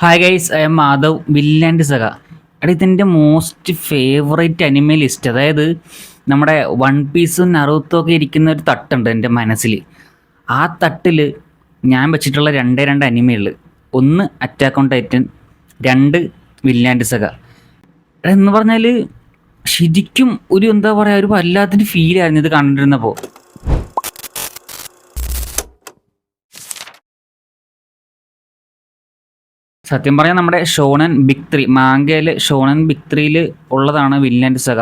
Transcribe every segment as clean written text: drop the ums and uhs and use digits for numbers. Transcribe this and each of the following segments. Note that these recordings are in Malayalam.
Hi guys, I am Madhav. വില്ലാൻഡ് സഗ. എടാ, ഇതെൻ്റെ മോസ്റ്റ് ഫേവറേറ്റ് അനിമെ ലിസ്റ്റ്. അതായത് നമ്മുടെ വൺ പീസും നറൂത്തോ ഒക്കെ ഇരിക്കുന്ന ഒരു തട്ടുണ്ട് എൻ്റെ മനസ്സിൽ. ആ തട്ടിൽ ഞാൻ വെച്ചിട്ടുള്ള രണ്ടേ രണ്ട് അനിമയുള്ളു. ഒന്ന് അറ്റാക്ക് ഓൺ ടൈറ്റൻ, രണ്ട് വില്ലാൻഡ് സഗ. എടാ, എന്ന് പറഞ്ഞാൽ ശരിക്കും ഒരു എന്താ പറയുക, ഒരു വല്ലാത്തൊരു ഫീലായിരുന്നു ഇത് കണ്ടിരുന്നപ്പോൾ. സത്യം പറഞ്ഞാൽ നമ്മുടെ ഷോണൻ ബിഗ് ത്രീ മാങ്കയിൽ ഷോണൻ ബിഗ് ത്രീയിൽ ഉള്ളതാണ് വില്ലാൻഡ് സഗ.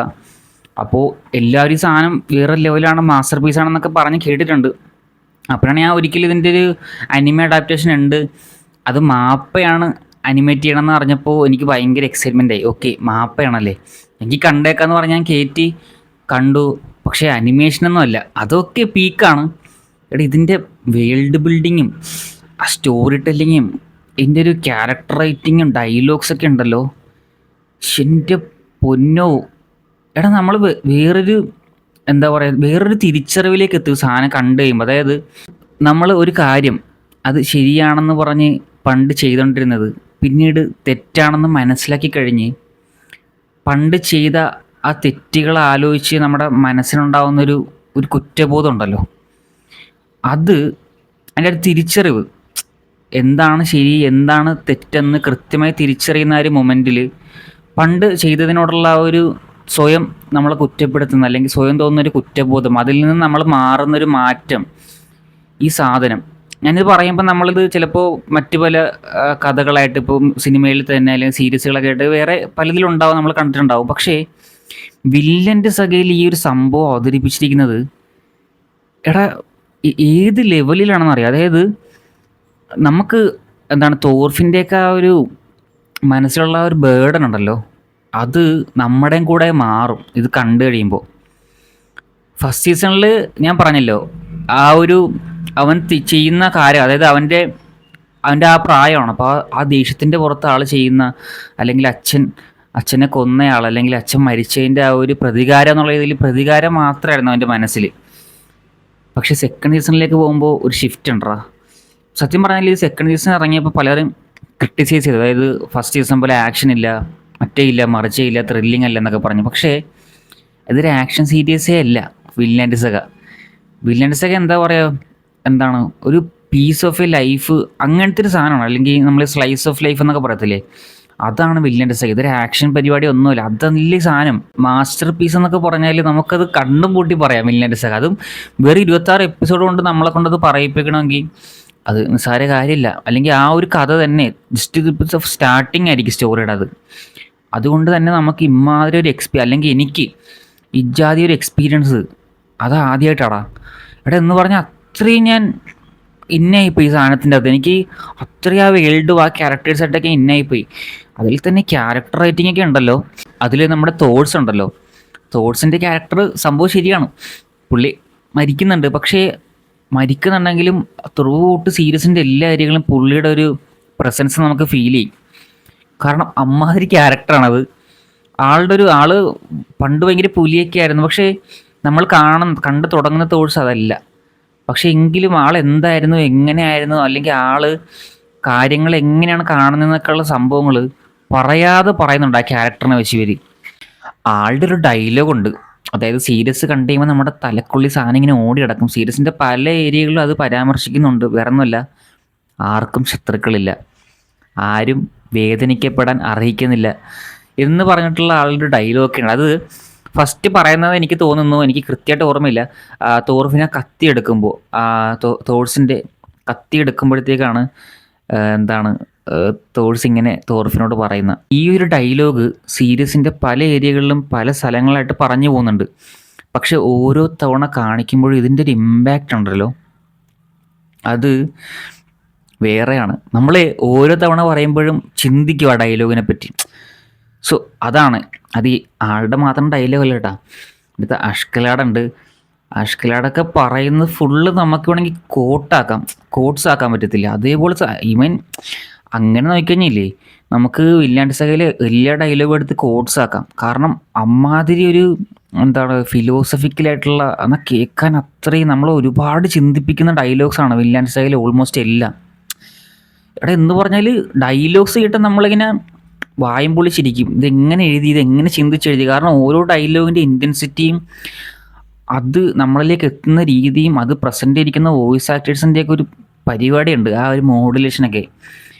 അപ്പോൾ എല്ലാവരും ഈ സാധനം വേറെ ലെവലാണ്, മാസ്റ്റർ പീസാണെന്നൊക്കെ പറഞ്ഞ് കേട്ടിട്ടുണ്ട്. അപ്പോഴാണ് ഞാൻ ഒരിക്കലും ഇതിൻ്റെ ഒരു അനിമെ അഡാപ്റ്റേഷൻ ഉണ്ട്, അത് മാപ്പയാണ് അനിമേറ്റ് ചെയ്യണമെന്ന് അറിഞ്ഞപ്പോൾ എനിക്ക് ഭയങ്കര എക്സൈറ്റ്മെൻ്റ് ആയി. ഓക്കെ, മാപ്പയാണല്ലേ, എനിക്ക് കണ്ടേക്കാന്ന് പറഞ്ഞ് ഞാൻ കയറ്റി കണ്ടു. പക്ഷേ അനിമേഷനൊന്നും അല്ല, അതൊക്കെ പീക്കാണ്. എടാ, ഇതിൻ്റെ വേൾഡ് ബിൽഡിങ്ങും ആ സ്റ്റോറി ടെല്ലിങ്ങും ഇതിൻ്റെ ഒരു ക്യാരക്ടർ റൈറ്റിങ്ങും ഡയലോഗ്സൊക്കെ ഉണ്ടല്ലോ, എൻ്റെ പൊന്നോ. എടാ, നമ്മൾ വേറൊരു എന്താ പറയുക, വേറൊരു തിരിച്ചറിവിലേക്ക് എത്തും സാധനം കണ്ടു കഴിയുമ്പോൾ. അതായത് നമ്മൾ ഒരു കാര്യം അത് ശരിയാണെന്ന് പറഞ്ഞ് പണ്ട് ചെയ്തുകൊണ്ടിരുന്നത് പിന്നീട് തെറ്റാണെന്ന് മനസ്സിലാക്കി കഴിഞ്ഞ് പണ്ട് ചെയ്ത ആ തെറ്റുകൾ ആലോചിച്ച് നമ്മുടെ മനസ്സിനുണ്ടാവുന്നൊരു ഒരു കുറ്റബോധം ഉണ്ടല്ലോ, അത് അതിൻ്റെ ഒരു തിരിച്ചറിവ്, എന്താണ് ശരി എന്താണ് തെറ്റെന്ന് കൃത്യമായി തിരിച്ചറിയുന്ന ഒരു മൊമെൻറ്റിൽ പണ്ട് ചെയ്തതിനോടുള്ള ആ ഒരു സ്വയം നമ്മളെ കുറ്റപ്പെടുത്തുന്ന, അല്ലെങ്കിൽ സ്വയം തോന്നുന്നൊരു കുറ്റബോധം, അതിൽ നിന്ന് നമ്മൾ മാറുന്നൊരു മാറ്റം, ഈ സാധനം ഞാനിത് പറയുമ്പോൾ നമ്മളിത് ചിലപ്പോൾ മറ്റു പല കഥകളായിട്ട്, ഇപ്പോൾ സിനിമയിൽ തന്നെ അല്ലെങ്കിൽ സീരീസുകളൊക്കെ ആയിട്ട് വേറെ പലതിലുണ്ടാവും, നമ്മൾ കണ്ടിട്ടുണ്ടാവും. പക്ഷേ വില്ലൻ്റെ സഗയിൽ ഈ ഒരു സംഭവം അവതരിപ്പിച്ചിരിക്കുന്നത്, എടാ, ഏത് ലെവലിലാണെന്നറിയാം. അതായത് നമുക്ക് എന്താണ് തോർഫിൻ്റെയൊക്കെ ആ ഒരു മനസ്സിലുള്ള ആ ഒരു ബേർഡൻ ഉണ്ടല്ലോ, അത് നമ്മുടെയും കൂടെ മാറും ഇത് കണ്ടു കഴിയുമ്പോൾ. ഫസ്റ്റ് സീസണിൽ ഞാൻ പറഞ്ഞല്ലോ, ആ ഒരു അവൻ ചെയ്യുന്ന കാര്യം, അതായത് അവൻ്റെ ആ പ്രായമാണ്. അപ്പോൾ ആ ദേഷ്യത്തിൻ്റെ പുറത്ത് ആൾ ചെയ്യുന്ന, അല്ലെങ്കിൽ അച്ഛനെ കൊന്നയാൾ, അല്ലെങ്കിൽ അച്ഛൻ മരിച്ചതിൻ്റെ ആ ഒരു പ്രതികാരം എന്നുള്ള ഇതിൽ പ്രതികാരം മാത്രമായിരുന്നു അവൻ്റെ മനസ്സിൽ. പക്ഷേ സെക്കൻഡ് സീസണിലേക്ക് പോകുമ്പോൾ ഒരു ഷിഫ്റ്റ് ഉണ്ടോ. സത്യം പറഞ്ഞാൽ ഈ സെക്കൻഡ് സീസൺ ഇറങ്ങിയപ്പോൾ പലരും ക്രിട്ടിസൈസ് ചെയ്തു. അതായത് ഫസ്റ്റ് സീസൺ പോലെ ആക്ഷൻ ഇല്ല, മറ്റേ ഇല്ല, മറിച്ചേ ഇല്ല, ത്രില്ലിംഗ് അല്ല എന്നൊക്കെ പറഞ്ഞു. പക്ഷേ ഇതൊരു ആക്ഷൻ സീരീസേ അല്ല വില്ലാൻഡ് സഗ. വില്ലാൻഡ് സഗ എന്താ പറയുക, എന്താണ് ഒരു പീസ് ഓഫ് എ ലൈഫ്, അങ്ങനത്തെ ഒരു സാധനമാണ്. അല്ലെങ്കിൽ നമ്മൾ സ്ലൈസ് ഓഫ് ലൈഫ് എന്നൊക്കെ പറയത്തില്ലേ, അതാണ് വില്ലാൻഡ് സഗ. ഇതൊരു ആക്ഷൻ പരിപാടി ഒന്നുമില്ല, അതല്ലേ സാധനം. മാസ്റ്റർ പീസ് എന്നൊക്കെ പറഞ്ഞാൽ നമുക്കത് കണ്ടും പൂട്ടി പറയാം വില്ലാൻഡ് സഗ. അതും വേറെ 26 എപ്പിസോഡ് കൊണ്ട് നമ്മളെ കൊണ്ടത് പറയിപ്പിക്കണമെങ്കിൽ അത് നിസ്സാര കാര്യമില്ല. അല്ലെങ്കിൽ ആ ഒരു കഥ തന്നെ ജസ്റ്റ് ഇത് സ്റ്റാർട്ടിങ് ആയിരിക്കും സ്റ്റോറിയുടെ. അതുകൊണ്ട് തന്നെ നമുക്ക് ഇമാതിരി ഒരു അല്ലെങ്കിൽ എനിക്ക് ഇജാതി ഒരു എക്സ്പീരിയൻസ് അത് ആദ്യമായിട്ടാടാ. എടാ, എന്ന് പറഞ്ഞാൽ അത്രയും ഞാൻ ഇന്നായിപ്പോയി ഈ സാധനത്തിൻ്റെ അകത്ത്. എനിക്ക് അത്രയും ആ വേൾഡും ആ ക്യാരക്ടേഴ്സായിട്ടൊക്കെ ഇന്നായിപ്പോയി. അതിൽ തന്നെ ക്യാരക്ടർ റൈറ്റിംഗ് ഒക്കെ ഉണ്ടല്ലോ. അതിൽ നമ്മുടെ തോട്ട്സ് ഉണ്ടല്ലോ, തോട്ട്സിൻ്റെ ക്യാരക്ടർ സംഭവം ശരിയാണ്, പുള്ളി മരിക്കുന്നുണ്ട്. പക്ഷേ മരിക്കുന്നുണ്ടെങ്കിലും ത്രൂ ഔട്ട് സീരീസിൻ്റെ എല്ലാ ഏരിയകളും പുള്ളിയുടെ ഒരു പ്രസൻസ് നമുക്ക് ഫീൽ ചെയ്യും. കാരണം അമ്മാതിരി ക്യാരക്ടറാണത്. ആള് പണ്ട് ഭയങ്കര പുലിയൊക്കെ ആയിരുന്നു. പക്ഷേ നമ്മൾ കണ്ടു തുടങ്ങുന്ന തോട്ട്സ് അതല്ല. പക്ഷേ എങ്കിലും ആൾ എന്തായിരുന്നു, എങ്ങനെയായിരുന്നു, അല്ലെങ്കിൽ ആള് കാര്യങ്ങൾ എങ്ങനെയാണ് കാണുന്നതെന്നൊക്കെയുള്ള സംഭവങ്ങൾ പറയാതെ പറയുന്നുണ്ട് ആ ക്യാരക്ടറിനെ വെച്ച് ഇവർ. ആളുടെ ഒരു ഡയലോഗുണ്ട്, അതായത് സീരീസ് കണ്ടു കഴിയുമ്പോൾ നമ്മുടെ തലക്കുള്ളി സാധനം ഇങ്ങനെ ഓടി കിടക്കും. സീരീസിൻ്റെ പല ഏരിയകളിലും അത് പരാമർശിക്കുന്നുണ്ട്. വേറെ ഒന്നുമല്ല, ആർക്കും ശത്രുക്കളില്ല, ആരും വേദനിക്കപ്പെടാൻ അർഹിക്കുന്നില്ല എന്ന് പറഞ്ഞിട്ടുള്ള ആളുടെ ഡയലോഗൊക്കെയാണ്. അത് ഫസ്റ്റ് പറയുന്നത് എനിക്ക് തോന്നുന്നു, എനിക്ക് കൃത്യമായിട്ട് ഓർമ്മയില്ല, തോർഫിനെ കത്തി എടുക്കുമ്പോൾ, തോഴ്സിൻ്റെ കത്തി എടുക്കുമ്പോഴത്തേക്കാണ് എന്താണ് തോഴ്സ് ഇങ്ങനെ തോർഫിനോട് പറയുന്ന ഈ ഒരു ഡയലോഗ് സീരീസിൻ്റെ പല ഏരിയകളിലും പല സ്ഥലങ്ങളായിട്ട് പറഞ്ഞു പോകുന്നുണ്ട്. പക്ഷെ ഓരോ തവണ കാണിക്കുമ്പോഴും ഇതിൻ്റെ ഒരു ഇമ്പാക്റ്റ് ഉണ്ടല്ലോ, അത് വേറെയാണ്. നമ്മൾ ഓരോ തവണ പറയുമ്പോഴും ചിന്തിക്കും ആ ഡയലോഗിനെ പറ്റി. സോ അതാണ്, അത് ഈ ആളുടെ മാത്രം ഡയലോഗ് അല്ല കേട്ടാ. അടുത്ത അഷ്കലാടുണ്ട്. അഷ്കലാടൊക്കെ പറയുന്നത് ഫുള്ള് നമുക്ക് വേണമെങ്കിൽ കോട്ട്സ് ആക്കാൻ പറ്റത്തില്ല. അതേപോലെ ഈവൻ അങ്ങനെ നോക്കിക്കഴിഞ്ഞില്ലേ, നമുക്ക് വില്ലാൻഡ് സഗയിൽ എല്ലാ ഡയലോഗും എടുത്ത് കോട്ട്സ് ആക്കാം. കാരണം അമ്മാതിരി ഒരു എന്താണ് ഫിലോസഫിക്കലായിട്ടുള്ള, എന്നാൽ കേൾക്കാൻ അത്രയും നമ്മൾ ഒരുപാട് ചിന്തിപ്പിക്കുന്ന ഡയലോഗ്സാണ് വില്ലാൻഡ് സഗയിൽ ഓൾമോസ്റ്റ് എല്ലാം. എടാ എന്ന് പറഞ്ഞാൽ ഡയലോഗ്സ് കേട്ട് നമ്മളിങ്ങനെ വായും പൊളിച്ചിരിക്കും. ഇതെങ്ങനെ എഴുതി, ഇതെങ്ങനെ ചിന്തിച്ചെഴുതി. കാരണം ഓരോ ഡയലോഗിൻ്റെ ഇൻറ്റൻസിറ്റിയും അത് നമ്മളിലേക്ക് എത്തുന്ന രീതിയും അത് പ്രസൻറ്റ് ചെയ്തിരിക്കുന്ന വോയിസ് ആക്ടേഴ്സിൻ്റെയൊക്കെ ഒരു പരിപാടിയുണ്ട്, ആ ഒരു മോഡുലേഷനൊക്കെ.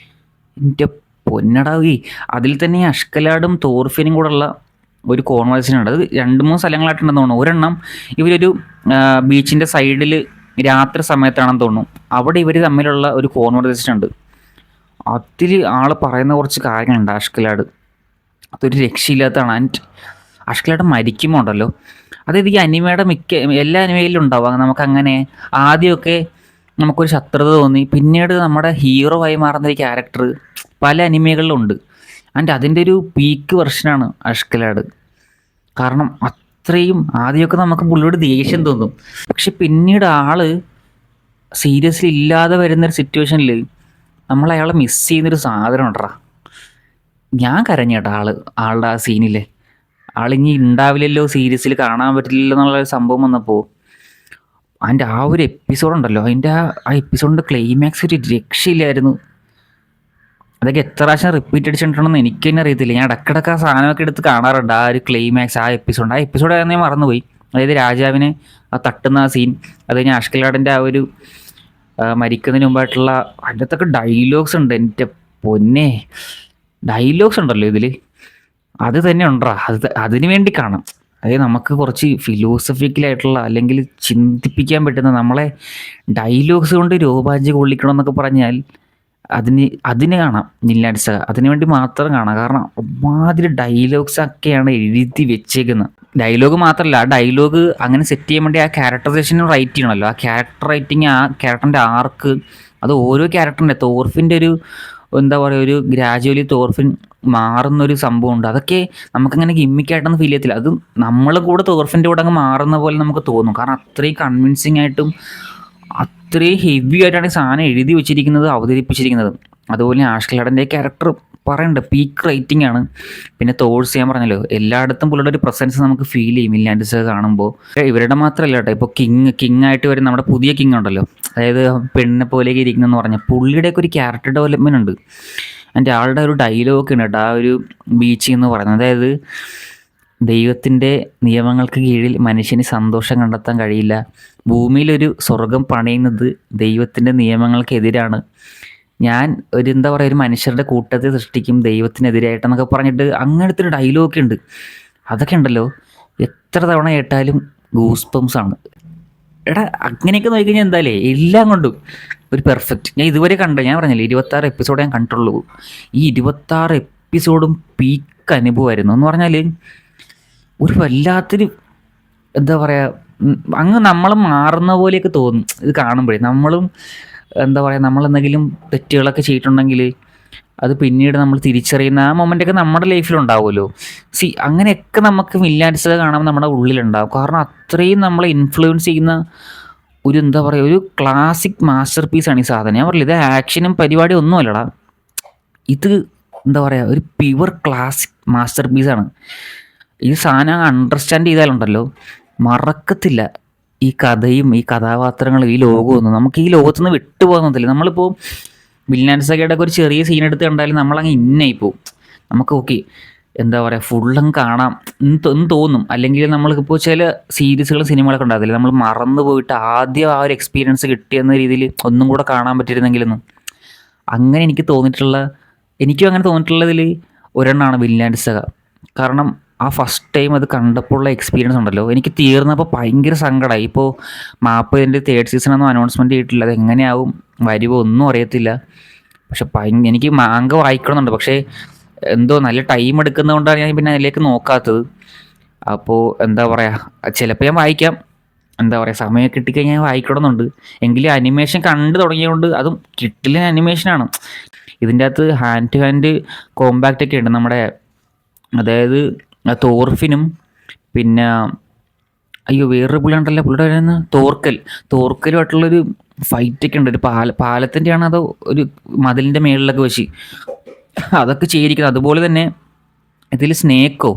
എൻ്റെ പൊന്നടാവി. അതിൽ തന്നെ ഈ അഷ്കലാടും തോർഫിനും കൂടെ ഉള്ള ഒരു കോൺവെർസേഷൻ ഉണ്ട്. അത് 2-3 സ്ഥലങ്ങളായിട്ടുണ്ടെന്ന് തോന്നുന്നു. ഒരെണ്ണം ഇവരൊരു ബീച്ചിൻ്റെ സൈഡിൽ രാത്രി സമയത്താണെന്ന് തോന്നുന്നു. അവിടെ ഇവർ തമ്മിലുള്ള ഒരു കോൺവെർസേഷൻ ഉണ്ട്. അതിൽ ആൾ പറയുന്ന കുറച്ച് കാര്യങ്ങളുണ്ട് അഷ്കലാട്. അതൊരു രക്ഷയില്ലാത്തതാണ്. ആൻഡ് അഷ്കലാട് മരിക്കുമ്പോൾ ഉണ്ടല്ലോ, അതായത് ഈ അനിമയുടെ എല്ലാ അനിമയിലും ഉണ്ടാവുക നമുക്കങ്ങനെ ആദ്യമൊക്കെ നമുക്കൊരു ശത്രുത തോന്നി, പിന്നീട് നമ്മുടെ ഹീറോ ആയി മാറുന്ന ഒരു ക്യാരക്ടർ പല അനിമകളിലും ഉണ്ട്. ആൻഡ് അതിൻ്റെ ഒരു പീക്ക് വെർഷനാണ് അഷ്കലാട്. കാരണം അത്രയും ആദ്യമൊക്കെ നമുക്ക് പുള്ളിയോട് ദേഷ്യം തോന്നും, പക്ഷെ പിന്നീട് ആള് സീരിയസ്ലി ഇല്ലാതെ വരുന്നൊരു സിറ്റുവേഷനിൽ നമ്മൾ അയാളെ മിസ് ചെയ്യുന്നൊരു സാധനം ഉണ്ടറാ. ഞാൻ കരഞ്ഞേട്ടാ ആളുടെ ആ സീനിൽ. ആളിനി ഉണ്ടാവില്ലല്ലോ, സീരീസിൽ കാണാൻ പറ്റില്ലല്ലോ എന്നുള്ള സംഭവം വന്നപ്പോൾ അതിൻ്റെ ആ ഒരു എപ്പിസോഡുണ്ടല്ലോ, അതിൻ്റെ ആ എപ്പിസോഡിൻ്റെ ക്ലൈമാക്സ് ഒരു രക്ഷയില്ലായിരുന്നു. അതൊക്കെ എത്ര പ്രാവശ്യം റിപ്പീറ്റ് അടിച്ചിട്ടുണ്ടെന്ന് എനിക്ക് തന്നെ അറിയത്തില്ല. ഞാൻ ഇടക്കിടക്ക് ആ സാധനമൊക്കെ എടുത്ത് കാണാറുണ്ട്, ആ ഒരു ക്ലൈമാക്സ്, ആ എപ്പിസോഡ് ഞാൻ മറന്നുപോയി. അതായത് രാജാവിനെ ആ തട്ടുന്ന ആ സീൻ, അത് കഴിഞ്ഞാൽ അഷ്കലാടിൻ്റെ ആ ഒരു മരിക്കുന്നതിന് മുമ്പായിട്ടുള്ള അതിൻ്റെ അകത്തൊക്കെ ഡയലോഗ്സ് ഉണ്ട്. എൻ്റെ പൊന്നെ, ഡയലോഗ്സ് ഉണ്ടല്ലോ ഇതിൽ, അത് തന്നെ ഉണ്ടോ, അതിനു വേണ്ടി കാണാം. അതായത് നമുക്ക് കുറച്ച് ഫിലോസഫിക്കലായിട്ടുള്ള അല്ലെങ്കിൽ ചിന്തിപ്പിക്കാൻ പറ്റുന്ന നമ്മളെ ഡയലോഗ്സ് കൊണ്ട് രോമാഞ്ചം കൊള്ളിക്കണം എന്നൊക്കെ പറഞ്ഞാൽ അതിന് കാണാം വിൻലാൻഡ് സഗ. അതിനു വേണ്ടി മാത്രം കാണാം. കാരണം ഒമാതിരി ഡയലോഗ്സ് ഒക്കെയാണ് എഴുതി വെച്ചേക്കുന്നത്. ഡയലോഗ് മാത്രമല്ല, ആ ഡയലോഗ് അങ്ങനെ സെറ്റ് ചെയ്യാൻ വേണ്ടി ആ ക്യാരക്ടറൈസേഷനും റൈറ്റ് ചെയ്യണമല്ലോ. ആ ക്യാരക്ടർ റൈറ്റിങ്, ആ ക്യാരക്ടറിൻ്റെ ആർക്ക്, അത് ഓരോ ക്യാരക്ടറിൻ്റെ തോർഫിൻ്റെ ഒരു എന്താ പറയുക, ഒരു ഗ്രാജുവലി തോർഫിൻ മാറുന്നൊരു സംഭവമുണ്ട്. അതൊക്കെ നമുക്കങ്ങനെ ഗിമ്മിക്കായിട്ടൊന്നും ഫീൽ ചെയ്യത്തില്ല. അത് നമ്മൾ കൂടെ തോർഫിൻ്റെ കൂടെ അങ്ങ് മാറുന്ന പോലെ നമുക്ക് തോന്നും. കാരണം അത്രയും കൺവിൻസിങ് ആയിട്ടും അത്രയും ഹെവി ആയിട്ടാണ് ഈ സാധനം എഴുതി വെച്ചിരിക്കുന്നത്, അവതരിപ്പിച്ചിരിക്കുന്നത്. അതുപോലെ അഷ്കലാടിൻ്റെ ക്യാരക്ടർ പറയണ്ട പീക്ക് റേറ്റിംഗ് ആണ്. പിന്നെ തോഴ്സ് ഞാൻ പറഞ്ഞല്ലോ, എല്ലായിടത്തും പുള്ളിയുടെ ഒരു പ്രസൻസ് നമുക്ക് ഫീൽ ചെയ്യും വിൻലാൻഡ് സഗ കാണുമ്പോൾ. ഇവരുടെ മാത്രമല്ല കേട്ടോ, ഇപ്പോൾ കിങ് ആയിട്ട് വരുന്ന നമ്മുടെ പുതിയ കിങ് ഉണ്ടല്ലോ, അതായത് പെണ്ണിനെ പോലെയൊക്കെ ഇരിക്കുന്നതെന്ന് പറഞ്ഞാൽ പുള്ളിയുടെയൊക്കെ ഒരു ക്യാരക്ടർ ഡെവലപ്മെൻറ്റ് ഉണ്ട്. എൻ്റെ ആളുടെ ഒരു ഡയലോഗ് ഉണ്ട് കേട്ടോ, ആ ഒരു ബീച്ചിൽ എന്ന് പറയുന്നത്. അതായത് ദൈവത്തിൻ്റെ നിയമങ്ങൾക്ക് കീഴിൽ മനുഷ്യന് സന്തോഷം കണ്ടെത്താൻ കഴിയില്ല. ഭൂമിയിലൊരു സ്വർഗം പണിയുന്നത് ദൈവത്തിൻ്റെ നിയമങ്ങൾക്കെതിരാണ്. ഞാൻ എന്താ പറയുക, ഒരു മനുഷ്യരുടെ കൂട്ടത്തെ സൃഷ്ടിക്കും ദൈവത്തിനെതിരായിട്ടെന്നൊക്കെ പറഞ്ഞിട്ട് അങ്ങനത്തെ ഒരു ഡയലോഗൊക്കെ ഉണ്ട്. അതൊക്കെ ഉണ്ടല്ലോ, എത്ര തവണ കേട്ടാലും ഗൂസ് ബംസ് ആണ്. എടാ അങ്ങനെയൊക്കെ നോക്കിക്കഴിഞ്ഞാൽ എന്തായാലേ എല്ലാം കൊണ്ടും ഒരു പെർഫെക്റ്റ്. ഞാൻ ഇതുവരെ ഞാൻ പറഞ്ഞില്ലേ 26 എപ്പിസോഡ് ഞാൻ കണ്ടുള്ളൂ. ഈ 26 എപ്പിസോഡും പീക്ക് അനുഭവമായിരുന്നു. എന്ന് പറഞ്ഞാൽ ഒരു വല്ലാത്തൊരു എന്താ പറയുക, അങ്ങ് നമ്മൾ മാറുന്ന പോലെയൊക്കെ തോന്നും ഇത് കാണുമ്പോഴേ. നമ്മളും എന്താ പറയുക, നമ്മളെന്തെങ്കിലും തെറ്റുകളൊക്കെ ചെയ്തിട്ടുണ്ടെങ്കിൽ അത് പിന്നീട് നമ്മൾ തിരിച്ചറിയുന്ന ആ മൊമെൻ്റൊക്കെ നമ്മുടെ ലൈഫിലുണ്ടാവുമല്ലോ. അങ്ങനെയൊക്കെ നമുക്ക് വിൻലാൻഡ് സഗ കാണുമ്പോൾ നമ്മുടെ ഉള്ളിലുണ്ടാവും. കാരണം അത്രയും നമ്മളെ ഇൻഫ്ലുവൻസ് ചെയ്യുന്ന ഒരു എന്താ പറയുക, ഒരു ക്ലാസിക് മാസ്റ്റർ പീസാണ് ഈ സാധനം. ഞാൻ പറയില്ല, ഇത് ആക്ഷനും പരിപാടിയും ഒന്നും അല്ലടാ, ഇത് എന്താ പറയുക, ഒരു പ്യുവർ ക്ലാസിക് മാസ്റ്റർ പീസാണ്. ഈ സാധനം അണ്ടർസ്റ്റാൻഡ് ചെയ്താലുണ്ടല്ലോ മറക്കത്തില്ല ഈ കഥയും ഈ കഥാപാത്രങ്ങളും ഈ ലോകമൊന്നും. നമുക്ക് ഈ ലോകത്തുനിന്ന് വിട്ടുപോകുന്നതില്ല. നമ്മളിപ്പോൾ വിൻലാൻഡ് സഗയുടെ ഒക്കെ ഒരു ചെറിയ സീൻ എടുത്ത് കണ്ടാലും നമ്മളങ്ങ് ഇന്നായി പോവും. നമുക്ക് ഓക്കെ എന്താ പറയുക, ഫുള്ളങ്ങ് കാണാം എന്ന് തോന്നും. അല്ലെങ്കിൽ നമ്മൾക്കിപ്പോൾ ചില സീരീസുകളും സിനിമകളൊക്കെ ഉണ്ടാകത്തില്ല, നമ്മൾ മറന്നു പോയിട്ട് ആദ്യം ആ ഒരു എക്സ്പീരിയൻസ് കിട്ടിയെന്ന രീതിയിൽ ഒന്നും കൂടെ കാണാൻ പറ്റിയിരുന്നെങ്കിലൊന്നും. അങ്ങനെ എനിക്കും അങ്ങനെ തോന്നിയിട്ടുള്ളതിൽ ഒരെണ്ണമാണ് വിൻലാൻഡ് സഗ. കാരണം ആ ഫസ്റ്റ് ടൈം അത് കണ്ടപ്പോൾ ഉള്ള എക്സ്പീരിയൻസ് ഉണ്ടല്ലോ, എനിക്ക് തീർന്നപ്പോൾ ഭയങ്കര സങ്കടമായി. ഇപ്പോൾ മാപ്പ് ഇതിൻ്റെ 3rd സീസണൊന്നും അനൗൺസ്മെൻറ്റ് ചെയ്തിട്ടില്ല, അത് എങ്ങനെയാവും വരുമോ ഒന്നും അറിയത്തില്ല. പക്ഷെ എനിക്ക് മാങ്ക വായിക്കണമെന്നുണ്ട്, പക്ഷേ എന്തോ നല്ല ടൈം എടുക്കുന്നതുകൊണ്ടാണ് ഞാൻ പിന്നെ അതിലേക്ക് നോക്കാത്തത്. അപ്പോൾ എന്താ പറയുക, ചിലപ്പോൾ ഞാൻ വായിക്കാം, എന്താ പറയുക, സമയം കിട്ടിക്കഴിഞ്ഞാൽ ഞാൻ വായിക്കണമെന്നുണ്ട്. എങ്കിലും അനിമേഷൻ കണ്ടു തുടങ്ങിയതുകൊണ്ട്, അതും കിട്ടില്ല അനിമേഷനാണ്. ഇതിൻ്റെ അകത്ത് ഹാൻഡ് ടു ഹാൻഡ് കോമ്പാക്റ്റ് ഒക്കെ ഉണ്ട് നമ്മുടെ, അതായത് തോർഫിനും പിന്നെ വേറൊരു പുള്ളി ഉണ്ടല്ലോ, പുള്ളിയുടെ തോർക്കലുമായിട്ടുള്ളൊരു ഫൈറ്റൊക്കെ ഉണ്ട്. ഒരു പാലത്തിൻ്റെയാണ്, അതോ ഒരു മതിലിൻ്റെ മേളിലൊക്കെ വെച്ച് അതൊക്കെ ചെയ്തിരിക്കുന്നത്. അതുപോലെ തന്നെ ഇതിൽ സ്നേക്കോ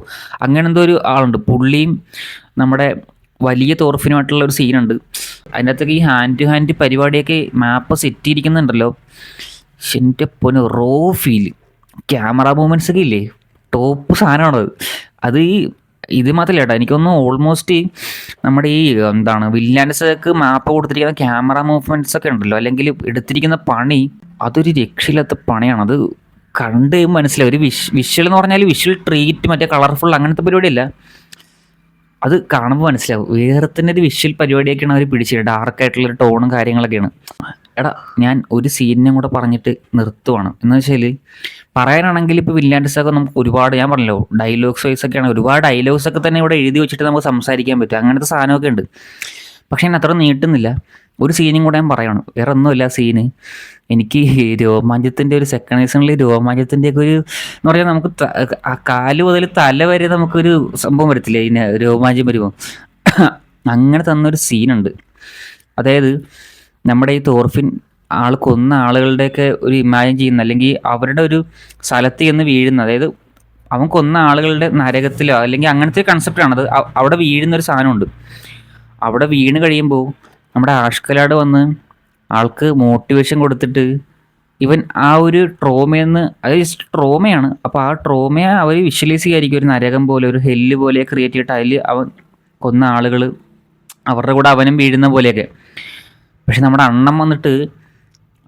അങ്ങനെ എന്തോ ഒരു ആളുണ്ട്, പുള്ളിയും നമ്മുടെ വലിയ തോർഫിനുമായിട്ടുള്ള ഒരു സീനുണ്ട്. അതിൻ്റെ അകത്തൊക്കെ ഈ ഹാൻഡ് ടു ഹാൻഡ് പരിപാടിയൊക്കെ മാപ്പ് സെറ്റ് ചെയ്തിരിക്കുന്നുണ്ടല്ലോ, എൻ്റെ പൊന്ന് റോ ഫീൽ ക്യാമറ മൂവ്മെൻറ്റ്സ് ഒക്കെ ഇല്ലേ, ടോപ്പ് സാധനമാണത്. അത് ഈ ഇത് മാത്രമല്ല കേട്ടോ, എനിക്കൊന്ന് ഓൾമോസ്റ്റ് നമ്മുടെ ഈ എന്താണ് വില്ലാൻഡ്സൊക്കെ മാപ്പ് കൊടുത്തിരിക്കുന്ന ക്യാമറ മൂവ്മെൻറ്റ്സ് ഒക്കെ ഉണ്ടല്ലോ, അല്ലെങ്കിൽ എടുത്തിരിക്കുന്ന പണി, അതൊരു രക്ഷയില്ലാത്ത പണിയാണ്. അത് കണ്ട് മനസ്സിലാവും. ഒരു വിഷ്വൽ എന്ന് പറഞ്ഞാൽ വിഷ്വൽ ട്രീറ്റ്, മറ്റേ കളർഫുൾ അങ്ങനത്തെ പരിപാടിയല്ല, അത് കാണുമ്പോൾ മനസ്സിലാവും. വേറെ തന്നെ ഒരു വിഷ്വൽ പരിപാടിയൊക്കെയാണ് അവർ പിടിച്ചത്. ഡാർക്കായിട്ടുള്ളൊരു ടോണും കാര്യങ്ങളൊക്കെയാണ്. എടാ ഞാൻ ഒരു സീനിനും കൂടെ പറഞ്ഞിട്ട് നിർത്തുവാണ്. എന്ന് വെച്ചാൽ പറയാനാണെങ്കിൽ ഇപ്പോൾ വില്ലാൻഡ്സൊക്കെ നമുക്ക് ഒരുപാട്, ഞാൻ പറഞ്ഞല്ലോ ഡയലോഗ്സ് വൈസ് ഒക്കെയാണ്, ഒരുപാട് ഡയലോഗ്സ് ഒക്കെ തന്നെ ഇവിടെ എഴുതി വെച്ചിട്ട് നമുക്ക് സംസാരിക്കാൻ പറ്റും. അങ്ങനത്തെ സാധനമൊക്കെ ഉണ്ട്. പക്ഷേ ഞാൻ അത്ര നീട്ടുന്നില്ല. ഒരു സീനും കൂടെ ഞാൻ പറയാണ്. വേറെ ഒന്നുമില്ല സീന്, എനിക്ക് രോമാഞ്ചത്തിൻ്റെ ഒരു സെക്കൻഡ് സീസണിൽ രോമാഞ്ചത്തിൻ്റെയൊക്കെ ഒരു എന്ന് പറഞ്ഞാൽ നമുക്ക് ആ കാല് മുതൽ തല വരെ നമുക്കൊരു സംഭവം വരത്തില്ലേ ഇതിന് രോമാഞ്ചം വരുമ്പോൾ, അങ്ങനെ തന്നൊരു സീനുണ്ട്. അതായത് നമ്മുടെ ഈ തോർഫിൻ ആൾ കൊന്ന ആളുകളുടെയൊക്കെ ഒരു ഇമാജിൻ ചെയ്യുന്ന, അല്ലെങ്കിൽ അവരുടെ ഒരു സ്ഥലത്ത് ചെന്ന് വീഴുന്ന, അതായത് അവൻ കൊന്ന ആളുകളുടെ നരകത്തിലോ അല്ലെങ്കിൽ അങ്ങനത്തെ കൺസെപ്റ്റാണത്. അവിടെ വീഴുന്നൊരു സാധനമുണ്ട്. അവിടെ വീണ് കഴിയുമ്പോൾ നമ്മുടെ ആഷ്കലാട് വന്ന് ആൾക്ക് മോട്ടിവേഷൻ കൊടുത്തിട്ട് ഇവൻ ആ ഒരു ട്രോമയെന്ന്, അത് ജസ്റ്റ് ട്രോമയാണ്. അപ്പോൾ ആ ട്രോമയെ അവർ വിഷ്വലൈസ് ചെയ്യായിരിക്കും ഒരു നരകം പോലെ, ഒരു ഹെല്ല് പോലെ ക്രിയേറ്റ് ചെയ്തിട്ട് അതിൽ അവൻ കൊന്ന ആളുകൾ അവരുടെ കൂടെ അവനും വീഴുന്ന പോലെയൊക്കെ. പക്ഷെ നമ്മുടെ അണ്ണൻ വന്നിട്ട്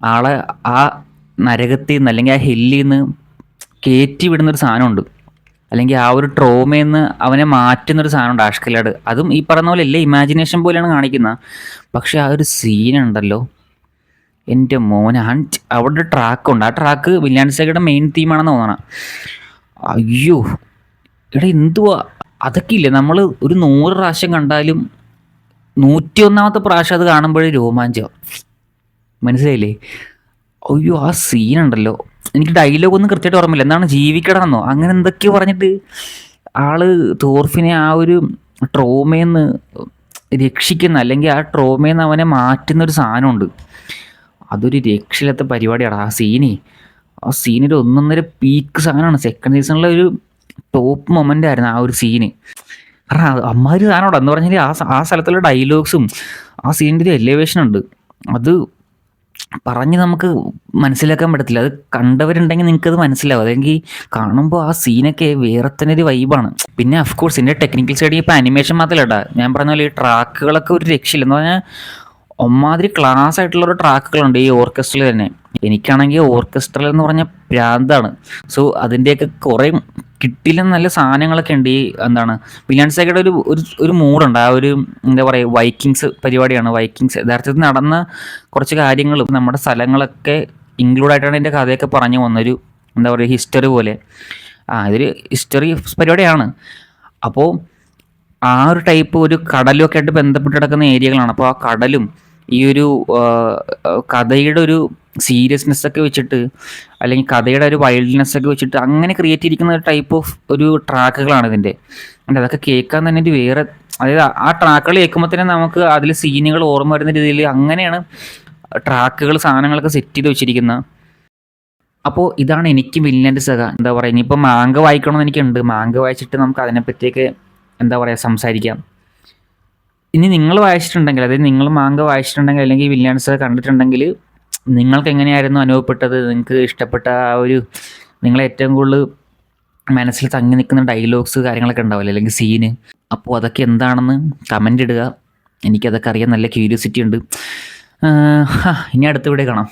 ആളെ ആ നരകത്തിൽ നിന്ന് അല്ലെങ്കിൽ ആ ഹെല്ലിൽ നിന്ന് കയറ്റി വിടുന്നൊരു സാധനമുണ്ട്, അല്ലെങ്കിൽ ആ ഒരു ട്രോമയിൽ നിന്ന് അവനെ മാറ്റുന്നൊരു സാധനമുണ്ട് ആഷ്കലാട്. അതും ഈ പറഞ്ഞ പോലെ അല്ലേ, ഇമാജിനേഷൻ പോലെയാണ് കാണിക്കുന്നത്. പക്ഷെ ആ ഒരു സീനുണ്ടല്ലോ എൻ്റെ മോനെ, അവിടെ ഒരു ട്രാക്കുണ്ട്. ആ ട്രാക്ക് വില്ലാൻഡ്സയുടെ മെയിൻ തീമാണെന്ന് തോന്നണം. അയ്യോ എടാ എന്തുവാ അതൊക്കെ ഇല്ലേ, നമ്മൾ ഒരു 100 പ്രാവശ്യം കണ്ടാലും 101ാമത്തെ പ്രാവശ്യം അത് കാണുമ്പോഴേ രോമാഞ്ചം, മനസ്സിലായില്ലേ? അയ്യോ ആ സീനുണ്ടല്ലോ, എനിക്ക് ഡയലോഗൊന്നും കൃത്യമായിട്ട് ഓർമ്മയില്ല. എന്താണ് ജീവിക്കണമെന്നോ അങ്ങനെ എന്തൊക്കെയോ പറഞ്ഞിട്ട് ആള് തോർഫിനെ ആ ഒരു ട്രോമയിൽ നിന്ന് രക്ഷിക്കുന്ന, അല്ലെങ്കിൽ ആ ട്രോമയിൽ നിന്ന് അവനെ മാറ്റുന്നൊരു സാധനമുണ്ട്. അതൊരു രക്ഷയില്ലാത്ത പരിപാടിയാണ് ആ സീന്. ആ സീനൊരു 1.5 പീക്ക് സാധനമാണ്. സെക്കൻഡ് സീസണിലെ ഒരു ടോപ്പ് മൊമെൻ്റ് ആയിരുന്നു ആ ഒരു സീന്. കാരണം അമ്മാതിരി സാധനമുണ്ട് എന്ന് പറഞ്ഞാൽ ആ സ്ഥലത്തുള്ള ഡയലോഗ്സും ആ സീനിൻ്റെ ഒരു എലിവേഷൻ ഉണ്ട്. അത് പറഞ്ഞ് നമുക്ക് മനസ്സിലാക്കാൻ പറ്റത്തില്ല. അത് കണ്ടവരുണ്ടെങ്കിൽ നിങ്ങൾക്കത് മനസ്സിലാവും. അല്ലെങ്കിൽ കാണുമ്പോൾ ആ സീനൊക്കെ വേറെ തന്നെ ഒരു വൈബാണ്. പിന്നെ അഫ്കോഴ്സ് ഇതിൻ്റെ ടെക്നിക്കൽ സൈഡിൽ ഇപ്പോൾ അനിമേഷൻ മാത്രമല്ല, ഞാൻ പറഞ്ഞ പോലെ ഈ ട്രാക്കുകളൊക്കെ ഒരു രക്ഷയില്ല. എന്ന് പറഞ്ഞാൽ ഒമാതിരി ക്ലാസ് ആയിട്ടുള്ള ഒരു ട്രാക്കുകളുണ്ട് ഈ ഓർക്കസ്ട്രയിൽ തന്നെ. എനിക്കാണെങ്കിൽ ഓർക്കസ്ട്രൽ എന്ന് പറഞ്ഞാൽ ഭ്രാന്താണ്. സോ അതിൻ്റെയൊക്കെ കുറേ കിട്ടില്ല നല്ല സാധനങ്ങളൊക്കെ ഉണ്ട്. ഈ എന്താണ് വില്ലാൻഡ്സയുടെ ഒരു മൂഡുണ്ട്. ആ ഒരു എന്താ പറയുക വൈക്കിങ്സ് പരിപാടിയാണ്. വൈക്കിങ്സ് യഥാർത്ഥത്തിൽ നടന്ന കുറച്ച് കാര്യങ്ങളും നമ്മുടെ സ്ഥലങ്ങളൊക്കെ ഇൻക്ലൂഡ് ആയിട്ടാണ് എൻ്റെ കഥയൊക്കെ പറഞ്ഞു പോകുന്നൊരു എന്താ പറയുക ഹിസ്റ്ററി പോലെ. ഇതൊരു ഹിസ്റ്ററി പരിപാടിയാണ്. അപ്പോൾ ആ ഒരു ടൈപ്പ് ഒരു കടലുമൊക്കെ ആയിട്ട് ബന്ധപ്പെട്ട് കിടക്കുന്ന ഏരിയകളാണ്. അപ്പോൾ ആ കടലും ഈ ഒരു കഥയുടെ ഒരു സീരിയസ്നെസ് ഒക്കെ വെച്ചിട്ട്, അല്ലെങ്കിൽ കഥയുടെ ഒരു വൈൽഡ്നെസ് ഒക്കെ വെച്ചിട്ട് അങ്ങനെ ക്രിയേറ്റ് ചെയ്തിരിക്കുന്ന ഒരു ടൈപ്പ് ഓഫ് ഒരു ട്രാക്കുകളാണ് ഇതിൻ്റെ. അതൊക്കെ കേൾക്കാൻ തന്നെ ഒരു വേറെ, അതായത് ആ ട്രാക്കുകൾ കേൾക്കുമ്പോൾ തന്നെ നമുക്ക് അതിൽ സീനുകൾ ഓർമ്മ വരുന്ന രീതിയിൽ അങ്ങനെയാണ് ട്രാക്കുകൾ സാധനങ്ങളൊക്കെ സെറ്റ് ചെയ്ത് വെച്ചിരിക്കുന്നത്. അപ്പോൾ ഇതാണ് എനിക്ക് വില്ലാൻഡ് സഗ. എന്താ പറയുക, ഇനിയിപ്പോൾ മാങ്ക വായിക്കണമെന്ന് എനിക്കുണ്ട്. മാങ്ക വായിച്ചിട്ട് നമുക്ക് അതിനെപ്പറ്റിയൊക്കെ എന്താ പറയുക സംസാരിക്കാം. ഇനി നിങ്ങൾ വായിച്ചിട്ടുണ്ടെങ്കിൽ, അതായത് നിങ്ങൾ മാങ്ക വായിച്ചിട്ടുണ്ടെങ്കിൽ അല്ലെങ്കിൽ വില്ലാൻഡ് സഗ കണ്ടിട്ടുണ്ടെങ്കിൽ നിങ്ങൾക്ക് എങ്ങനെയായിരുന്നു അനുഭവപ്പെട്ടത്? നിങ്ങൾക്ക് ഇഷ്ടപ്പെട്ട ആ ഒരു, നിങ്ങളെ ഏറ്റവും കൂടുതൽ മനസ്സിൽ തങ്ങി നിൽക്കുന്ന ഡയലോഗ്സ് കാര്യങ്ങളൊക്കെ ഉണ്ടാവില്ല, അല്ലെങ്കിൽ സീന്. അപ്പോൾ അതൊക്കെ എന്താണെന്ന് കമൻ്റ് ഇടുക. എനിക്കതൊക്കെ അറിയാൻ നല്ല ക്യൂരിയോസിറ്റി ഉണ്ട്. ഇനി അടുത്ത വീഡിയോ കാണാം.